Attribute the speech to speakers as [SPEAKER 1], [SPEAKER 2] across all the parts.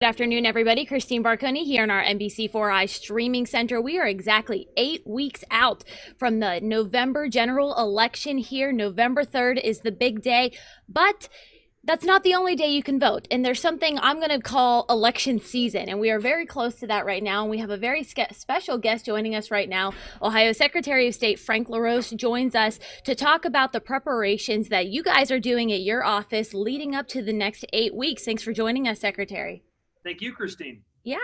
[SPEAKER 1] Good afternoon, everybody. Christine Barconi here in our NBC4i streaming center. We are exactly 8 weeks out from the November general election here. November 3rd is the big day, but that's not the only day you can vote. And there's something I'm going to call election season. And we are very close to that right now. And we have a very special guest joining us right now. Ohio Secretary of State Frank LaRose joins us to talk about the preparations that you guys are doing at your office leading up to the next 8 weeks. Thanks for joining us, Secretary.
[SPEAKER 2] Thank you, Christine.
[SPEAKER 1] Yeah.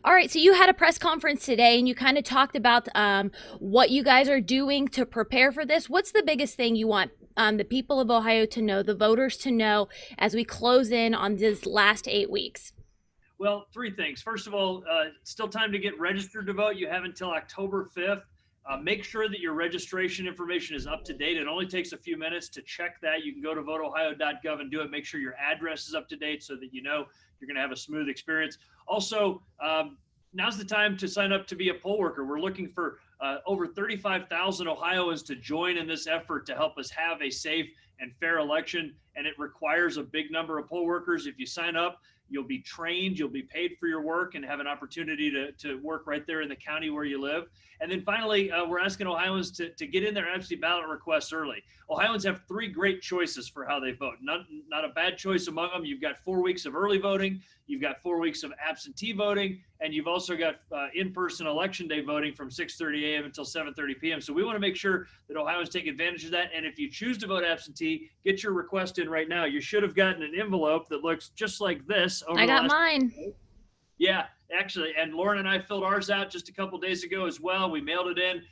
[SPEAKER 1] All right. So you had a press conference today and you kind of talked about what you guys are doing to prepare for this. What's the biggest thing you want the people of Ohio to know, the voters to know as we close in on this last 8 weeks?
[SPEAKER 2] Well, three things. First of all, still time to get registered to vote. You have until October 5th. Make sure that your registration information is up to date. It only takes a few minutes to check that. You can go to voteohio.gov and do it. Make sure your address is up to date so that you know you're going to have a smooth experience. Also, now's the time to sign up to be a poll worker. We're looking for over 35,000 Ohioans to join in this effort to help us have a safe and fair election. And it requires a big number of poll workers. If you sign up, you'll be trained, you'll be paid for your work, and have an opportunity to work right there in the county where you live. And then finally, we're asking Ohioans to get in their absentee ballot requests early. Ohioans have three great choices for how they vote. Not a bad choice among them. You've got 4 weeks of early voting, you've got 4 weeks of absentee voting, and you've also got in-person election day voting from 6:30 a.m. until 7:30 p.m. So we want to make sure that Ohioans take advantage of that. And if you choose to vote absentee, get your request in right now. You should have gotten an envelope that looks just like this over
[SPEAKER 1] I
[SPEAKER 2] the
[SPEAKER 1] got
[SPEAKER 2] last.
[SPEAKER 1] mine.
[SPEAKER 2] Yeah, actually, and Lauren and I filled ours out just a couple days ago as well. We mailed it in.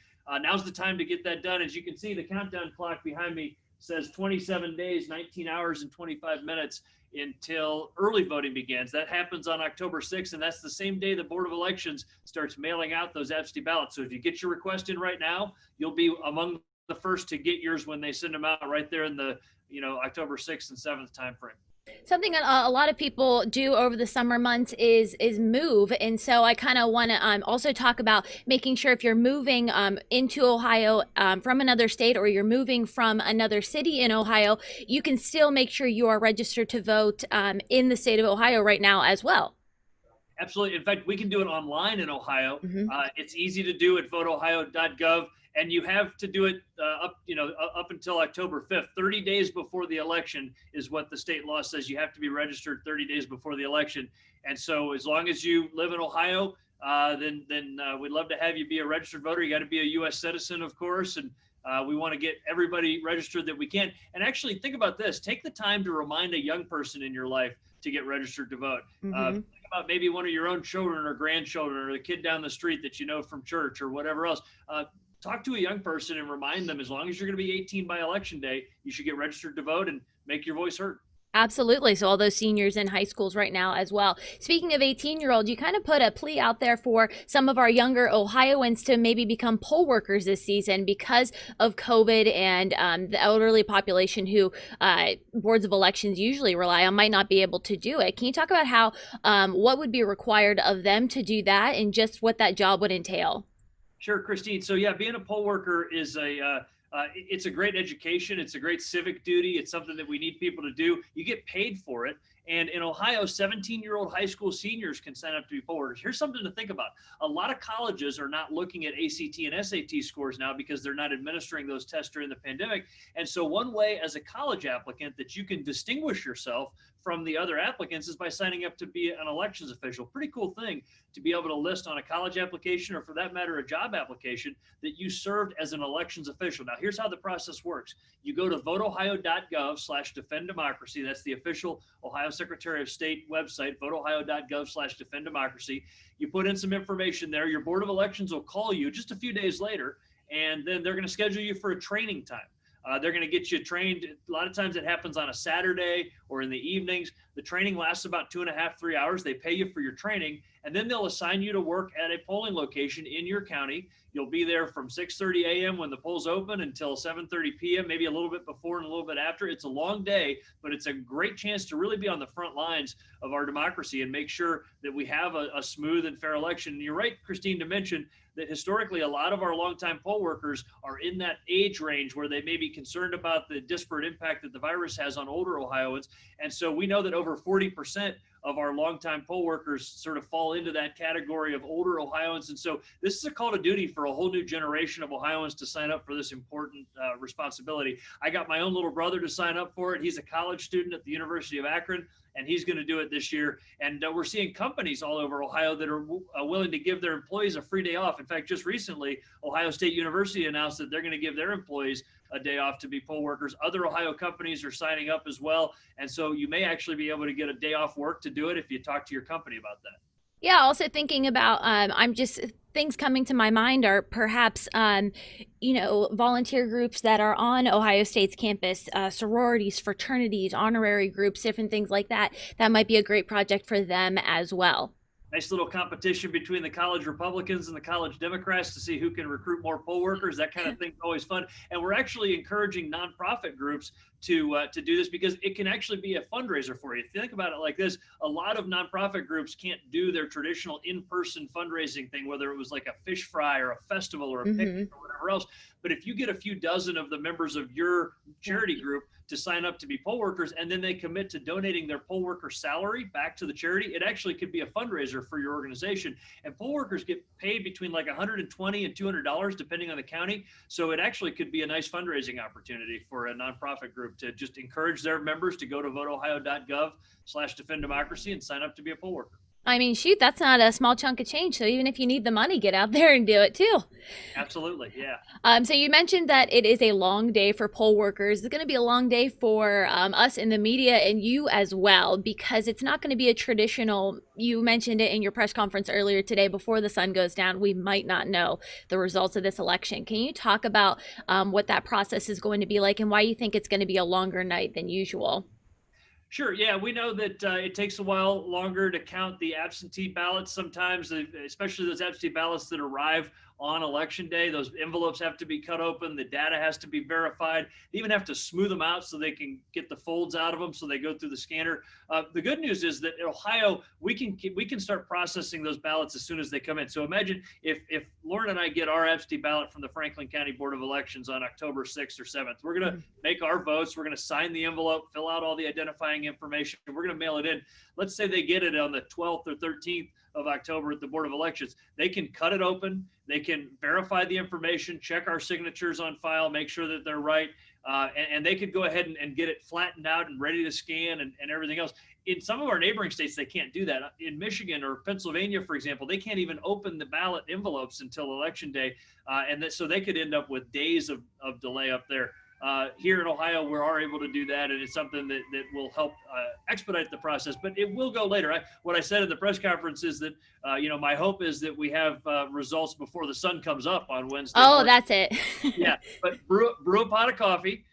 [SPEAKER 2] Now's the time to get that done. As you can see, the countdown clock behind me says 27 days, 19 hours, and 25 minutes until early voting begins. That happens on October 6th, and that's the same day the Board of Elections starts mailing out those absentee ballots. So if you get your request in right now, you'll be among the first to get yours when they send them out right there in the October 6th and 7th timeframe.
[SPEAKER 1] Something that a lot of people do over the summer months is move, and so I kind of want to also talk about making sure if you're moving into Ohio from another state, or you're moving from another city in Ohio, you can still make sure you are registered to vote in the state of Ohio right now as well.
[SPEAKER 2] Absolutely. In fact, we can do it online in Ohio.
[SPEAKER 1] Hmm.
[SPEAKER 2] It's easy to do at voteohio.gov, and you have to do it up until October 5th. 30 days before the election is what the state law says. You have to be registered 30 days before the election. And so as long as you live in Ohio, then we'd love to have you be a registered voter. You got to be a U.S. citizen, of course, and we want to get everybody registered that we can. And actually, think about this. Take the time to remind a young person in your life to get registered to vote.
[SPEAKER 1] Hmm.
[SPEAKER 2] Think about maybe one of your own children or grandchildren, or the kid down the street that you know from church or whatever else. Talk to a young person and remind them, as long as you're going to be 18 by election day, you should get registered to vote and make your voice heard.
[SPEAKER 1] Absolutely. So all those seniors in high schools right now as well. Speaking of 18-year-olds, you kind of put a plea out there for some of our younger Ohioans to maybe become poll workers this season because of COVID, and the elderly population who boards of elections usually rely on might not be able to do it. Can you talk about how what would be required of them to do that and just what that job would entail?
[SPEAKER 2] Sure, Christine. So yeah, being a poll worker is it's a great education. It's a great civic duty. It's something that we need people to do. You get paid for it. And in Ohio, 17-year-old high school seniors can sign up to be poll workers. Here's something to think about. A lot of colleges are not looking at ACT and SAT scores now because they're not administering those tests during the pandemic. And so one way as a college applicant that you can distinguish yourself from the other applicants is by signing up to be an elections official. Pretty cool thing to be able to list on a college application, or for that matter, a job application, that you served as an elections official. Now, here's how the process works. You go to voteohio.gov/defenddemocracy. That's the official Ohio Secretary of State website, voteohio.gov/defenddemocracy. You put in some information there. Your Board of Elections will call you just a few days later, and then they're going to schedule you for a training time. They're going to get you trained. A lot of times it happens on a Saturday or in the evenings. The training lasts about 2.5, 3 hours. They pay you for your training, and then they'll assign you to work at a polling location in your county. You'll be there from 6:30 a.m. when the polls open until 7:30 p.m., maybe a little bit before and a little bit after. It's a long day, but it's a great chance to really be on the front lines of our democracy and make sure that we have a smooth and fair election. And you're right, Christine, to mention that historically a lot of our longtime poll workers are in that age range where they may be concerned about the disparate impact that the virus has on older Ohioans. And so we know that over 40% of our longtime poll workers sort of fall into that category of older Ohioans. And so this is a call to duty for a whole new generation of Ohioans to sign up for this important responsibility. I got my own little brother to sign up for it. He's a college student at the University of Akron, and he's going to do it this year. And we're seeing companies all over Ohio that are willing to give their employees a free day off. In fact, just recently, Ohio State University announced that they're going to give their employees a day off to be poll workers. Other Ohio companies are signing up as well. And so you may actually be able to get a day off work to do it if you talk to your company about that.
[SPEAKER 1] Yeah, also thinking about, things coming to my mind are perhaps, volunteer groups that are on Ohio State's campus, sororities, fraternities, honorary groups, different things like that. That might be a great project for them as well.
[SPEAKER 2] Nice little competition between the college Republicans and the college Democrats to see who can recruit more poll workers. That kind of thing's always fun. And we're actually encouraging nonprofit groups to do this because it can actually be a fundraiser for you. If you think about it like this, a lot of nonprofit groups can't do their traditional in-person fundraising thing, whether it was like a fish fry or a festival or a picnic or whatever else. But if you get a few dozen of the members of your charity group to sign up to be poll workers, and then they commit to donating their poll worker salary back to the charity, it actually could be a fundraiser for your organization. And poll workers get paid between like $120 and $200, depending on the county. So it actually could be a nice fundraising opportunity for a nonprofit group to just encourage their members to go to voteohio.gov/defenddemocracy and sign up to be a poll worker.
[SPEAKER 1] I mean, shoot, that's not a small chunk of change. So even if you need the money, get out there and do it too.
[SPEAKER 2] Absolutely, yeah.
[SPEAKER 1] So you mentioned that it is a long day for poll workers. It's going to be a long day for us in the media and you as well, because it's not going to be a traditional, you mentioned it in your press conference earlier today, before the sun goes down, we might not know the results of this election. Can you talk about what that process is going to be like and why you think it's going to be a longer night than usual?
[SPEAKER 2] Sure. Yeah, we know that it takes a while longer to count the absentee ballots sometimes, especially those absentee ballots that arrive on election day. Those envelopes have to be cut open. The data has to be verified. They even have to smooth them out so they can get the folds out of them so they go through the scanner. The good news is that in Ohio, we can start processing those ballots as soon as they come in. So imagine if Lauren and I get our absentee ballot from the Franklin County Board of Elections on October 6th or 7th. We're going to make our votes. We're going to sign the envelope, fill out all the identifying information. We're going to mail it in. Let's say they get it on the 12th or 13th of October at the Board of Elections. They can cut it open. They can verify the information, check our signatures on file, make sure that they're right. And they could go ahead and get it flattened out and ready to scan and everything else. In some of our neighboring states, they can't do that. In Michigan or Pennsylvania, for example, they can't even open the ballot envelopes until Election Day. So they could end up with days of delay up there. Here in Ohio, we are able to do that, and it's something that will help expedite the process, but it will go later. What I said in the press conference is that, my hope is that we have results before the sun comes up on Wednesday.
[SPEAKER 1] Oh, morning. That's it.
[SPEAKER 2] Yeah, but brew a pot of coffee.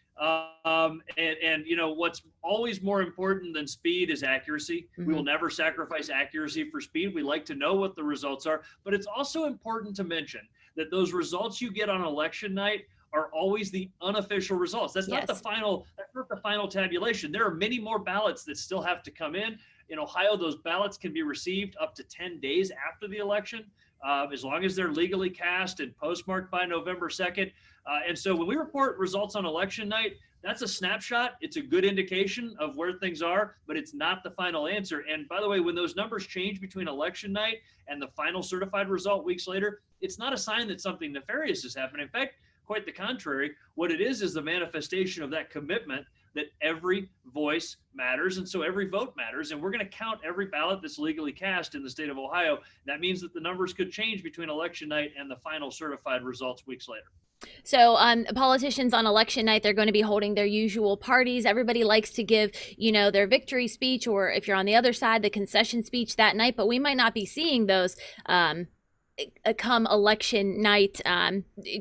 [SPEAKER 2] What's always more important than speed is accuracy. We will never sacrifice accuracy for speed. We like to know what the results are, but it's also important to mention that those results you get on election night are always the unofficial results. That's not the final tabulation. There are many more ballots that still have to come in. In Ohio, those ballots can be received up to 10 days after the election, as long as they're legally cast and postmarked by November 2nd. And so when we report results on election night, that's a snapshot. It's a good indication of where things are, but it's not the final answer. And by the way, when those numbers change between election night and the final certified result weeks later, it's not a sign that something nefarious has happened. In fact, quite the contrary. What it is the manifestation of that commitment that every voice matters, and so every vote matters, and we're going to count every ballot that's legally cast in the state of Ohio. That means that the numbers could change between election night and the final certified results weeks later.
[SPEAKER 1] So politicians on election night, they're going to be holding their usual parties. Everybody likes to give, their victory speech, or if you're on the other side, the concession speech that night, but we might not be seeing those come election night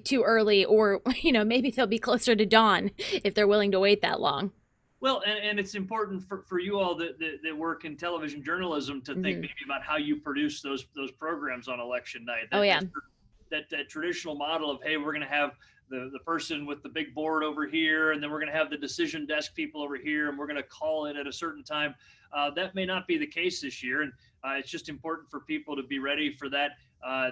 [SPEAKER 1] too early, or maybe they'll be closer to dawn if they're willing to wait that long.
[SPEAKER 2] Well, and it's important for you all that work in television journalism to think maybe about how you produce those programs on election night. That traditional model of, hey, we're going to have the person with the big board over here, and then we're going to have the decision desk people over here, and we're going to call it at a certain time. That may not be the case this year, and it's just important for people to be ready for that.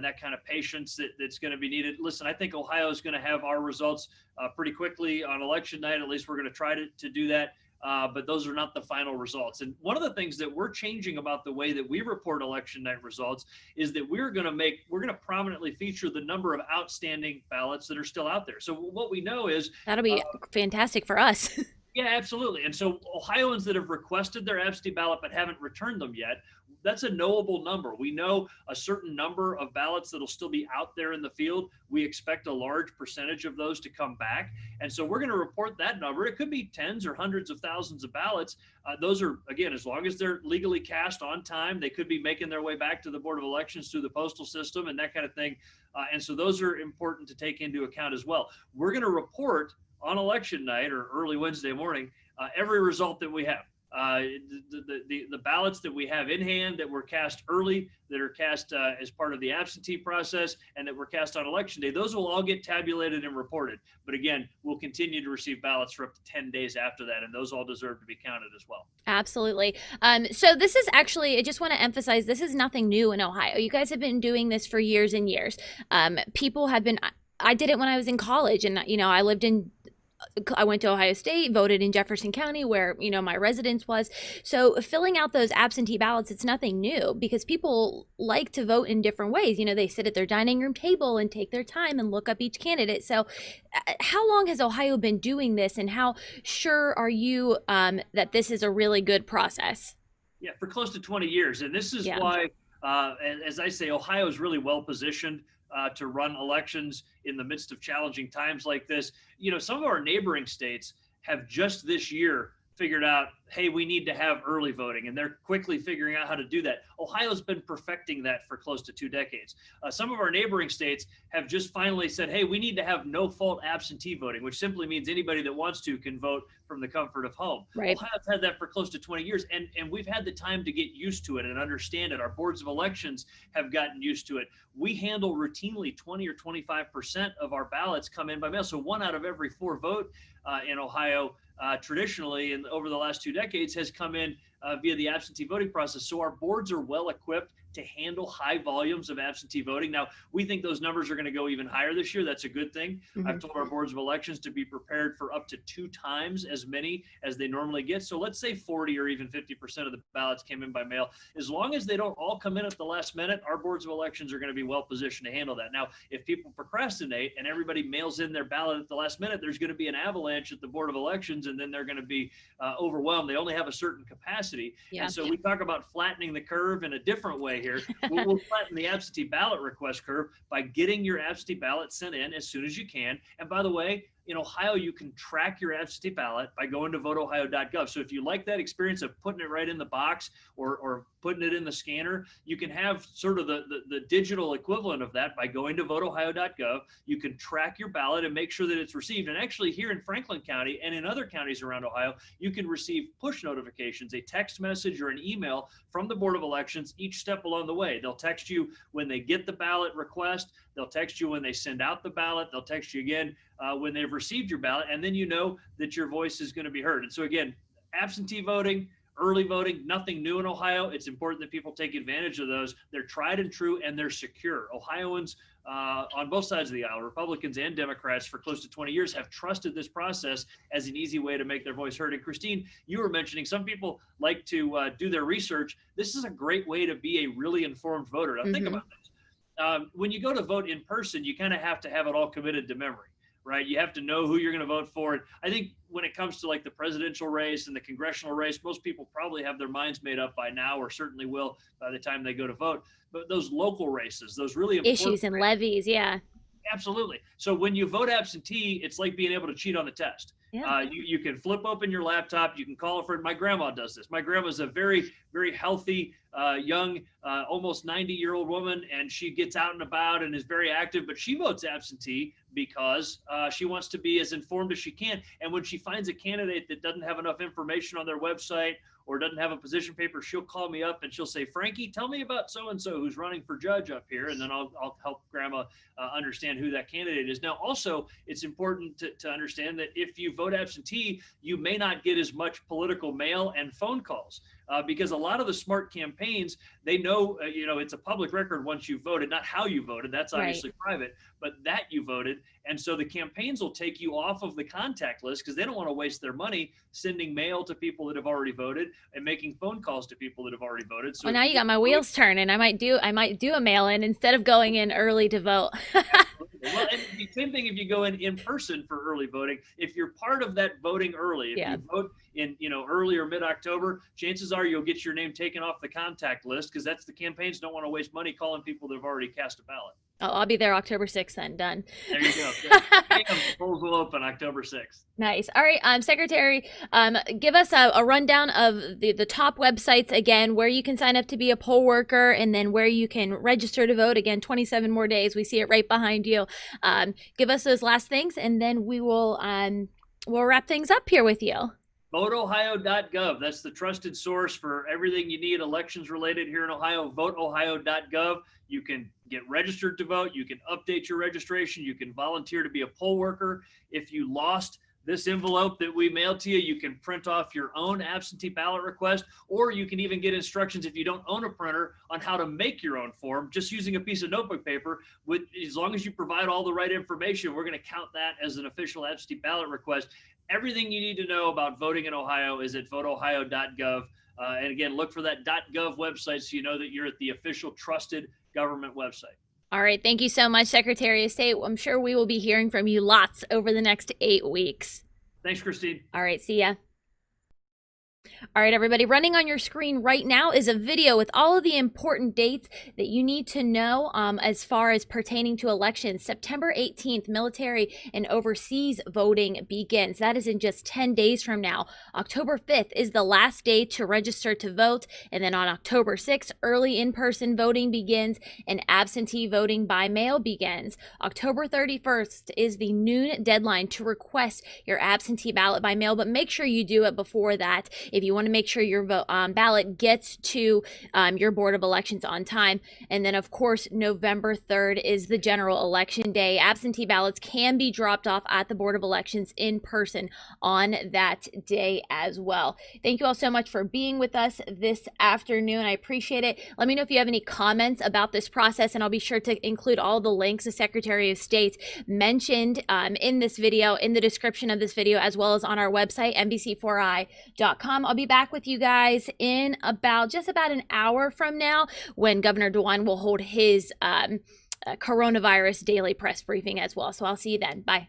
[SPEAKER 2] That kind of patience that's going to be needed. Listen, I think Ohio is going to have our results pretty quickly on election night. At least we're going to try to do that. but those are not the final results. And one of the things that we're changing about the way that we report election night results is that we're going to prominently feature the number of outstanding ballots that are still out there. So what we know is
[SPEAKER 1] That'll be fantastic for us.
[SPEAKER 2] yeah, absolutely. And so Ohioans that have requested their absentee ballot but haven't returned them yet, that's a knowable number. We know a certain number of ballots that'll still be out there in the field. We expect a large percentage of those to come back. And so we're going to report that number. It could be tens or hundreds of thousands of ballots. Those are, again, as long as they're legally cast on time, they could be making their way back to the Board of Elections through the postal system and that kind of thing. And so those are important to take into account as well. We're going to report on election night or early Wednesday morning every result that we have. The ballots that we have in hand that were cast early, that are cast as part of the absentee process, and that were cast on election day, those will all get tabulated and reported. But again, we'll continue to receive ballots for up to 10 days after that, and those all deserve to be counted as well.
[SPEAKER 1] Absolutely. So this is actually, I just want to emphasize, this is nothing new in Ohio. You guys have been doing this for years and years. People have been, I did it when I was in college, and I went to Ohio State, voted in Jefferson County where, my residence was. So filling out those absentee ballots, it's nothing new because people like to vote in different ways. They sit at their dining room table and take their time and look up each candidate. So how long has Ohio been doing this, and how sure are you that this is a really good process?
[SPEAKER 2] Yeah, for close to 20 years. And this is why, as I say, Ohio is really well positioned to run elections in the midst of challenging times like this. Some of our neighboring states have just this year figured out, hey, we need to have early voting, and they're quickly figuring out how to do that. Ohio's been perfecting that for close to 2 decades. Some of our neighboring states have just finally said, hey, we need to have no-fault absentee voting, which simply means anybody that wants to can vote from the comfort of home.
[SPEAKER 1] Right.
[SPEAKER 2] Ohio's had that for close to 20 years, and we've had the time to get used to it and understand it. Our boards of elections have gotten used to it. We handle routinely 20 or 25% of our ballots come in by mail. So 1 out of every 4 vote in Ohio traditionally and over the last 2 decades has come in via the absentee voting process. So our boards are well equipped to handle high volumes of absentee voting. Now, we think those numbers are going to go even higher this year. That's a good thing. Mm-hmm. I've told our boards of elections to be prepared for up to 2 times as many as they normally get. So let's say 40 or even 50% of the ballots came in by mail. As long as they don't all come in at the last minute, our boards of elections are going to be well positioned to handle that. Now, if people procrastinate and everybody mails in their ballot at the last minute, there's going to be an avalanche at the Board of Elections, and then they're going to be overwhelmed. They only have a certain capacity. Yeah. And so we talk about flattening the curve in a different way here. We'll flatten the absentee ballot request curve by getting your absentee ballot sent in as soon as you can. And by the way, in Ohio, you can track your absentee ballot by going to voteohio.gov. So if you like that experience of putting it right in the box or putting it in the scanner, you can have sort of the digital equivalent of that by going to voteohio.gov. You can track your ballot and make sure that it's received. And actually here in Franklin County and in other counties around Ohio, you can receive push notifications, a text message or an email from the Board of Elections each step along the way. They'll text you when they get the ballot request. They'll text you when they send out the ballot. They'll text you again when they've received your ballot, and then you know that your voice is going to be heard. And so again, absentee voting, early voting, nothing new in Ohio. It's important that people take advantage of those. They're tried and true, and they're secure. Ohioans on both sides of the aisle, Republicans and Democrats, for close to 20 years have trusted this process as an easy way to make their voice heard. And Christine, you were mentioning some people like to do their research. This is a great way to be a really informed voter. Now, think about this. When you go to vote in person, you kind of have to have it all committed to memory. Right? You have to know who you're going to vote for. And I think when it comes to like the presidential race and the congressional race, most people probably have their minds made up by now, or certainly will by the time they go to vote. But those local races, those really important
[SPEAKER 1] issues and levies, yeah.
[SPEAKER 2] Absolutely. So when you vote absentee, it's like being able to cheat on the test. Yeah. You can flip open your laptop. You can call a friend. My grandma does this. My grandma's a very, very healthy, young, almost 90-year-old woman, and she gets out and about and is very active, but she votes absentee because she wants to be as informed as she can. And when she finds a candidate that doesn't have enough information on their website or doesn't have a position paper, she'll call me up and she'll say, Frankie, tell me about so-and-so who's running for judge up here. And then I'll help grandma understand who that candidate is. Now, also, it's important to understand that if you vote absentee, you may not get as much political mail and phone calls. because a lot of the smart campaigns, they know, it's a public record once you voted, not how you voted. That's obviously private, but that you voted. And so the campaigns will take you off of the contact list because they don't want to waste their money sending mail to people that have already voted and making phone calls to people that have already voted. So
[SPEAKER 1] well, now you got my wheels turning. I might do a mail-in instead of going in early to vote.
[SPEAKER 2] Well, and the same thing if you go in person for early voting. If you're part of that voting early, if you vote in early or mid-October, chances are you'll get your name taken off the contact list because that's the campaigns don't want to waste money calling people that have already cast a ballot.
[SPEAKER 1] Oh, I'll be there October 6th then. Done.
[SPEAKER 2] There you go. The polls will open October 6th.
[SPEAKER 1] Nice. All right, Secretary, give us a rundown of the top websites again, where you can sign up to be a poll worker, and then where you can register to vote. Again, 27 more days. We see it right behind you. Give us those last things, and then we will we'll wrap things up here with you.
[SPEAKER 2] VoteOhio.gov. That's the trusted source for everything you need elections related here in Ohio. VoteOhio.gov. You can get registered to vote. You can update your registration. You can volunteer to be a poll worker. If you lost this envelope that we mailed to you, you can print off your own absentee ballot request, or you can even get instructions if you don't own a printer on how to make your own form just using a piece of notebook paper. As long as you provide all the right information, we're going to count that as an official absentee ballot request. Everything you need to know about voting in Ohio is at voteohio.gov. And again, look for that .gov website so you know that you're at the official trusted government website.
[SPEAKER 1] All right. Thank you so much, Secretary of State. I'm sure we will be hearing from you lots over the next 8 weeks.
[SPEAKER 2] Thanks, Christine.
[SPEAKER 1] All right. See ya. All right, everybody, running on your screen right now is a video with all of the important dates that you need to know as far as pertaining to elections. September 18th, military and overseas voting begins. That is in just 10 days from now. October 5th is the last day to register to vote. And then on October 6th, early in-person voting begins and absentee voting by mail begins. October 31st is the noon deadline to request your absentee ballot by mail, but make sure you do it before that if you want to make sure your ballot gets to your Board of Elections on time. And then, of course, November 3rd is the general election day. Absentee ballots can be dropped off at the Board of Elections in person on that day as well. Thank you all so much for being with us this afternoon. I appreciate it. Let me know if you have any comments about this process, and I'll be sure to include all the links the Secretary of State mentioned in this video, in the description of this video, as well as on our website, NBC4i.com. I'll be back with you guys in just about an hour from now when Governor DeWine will hold his coronavirus daily press briefing as well. So I'll see you then. Bye.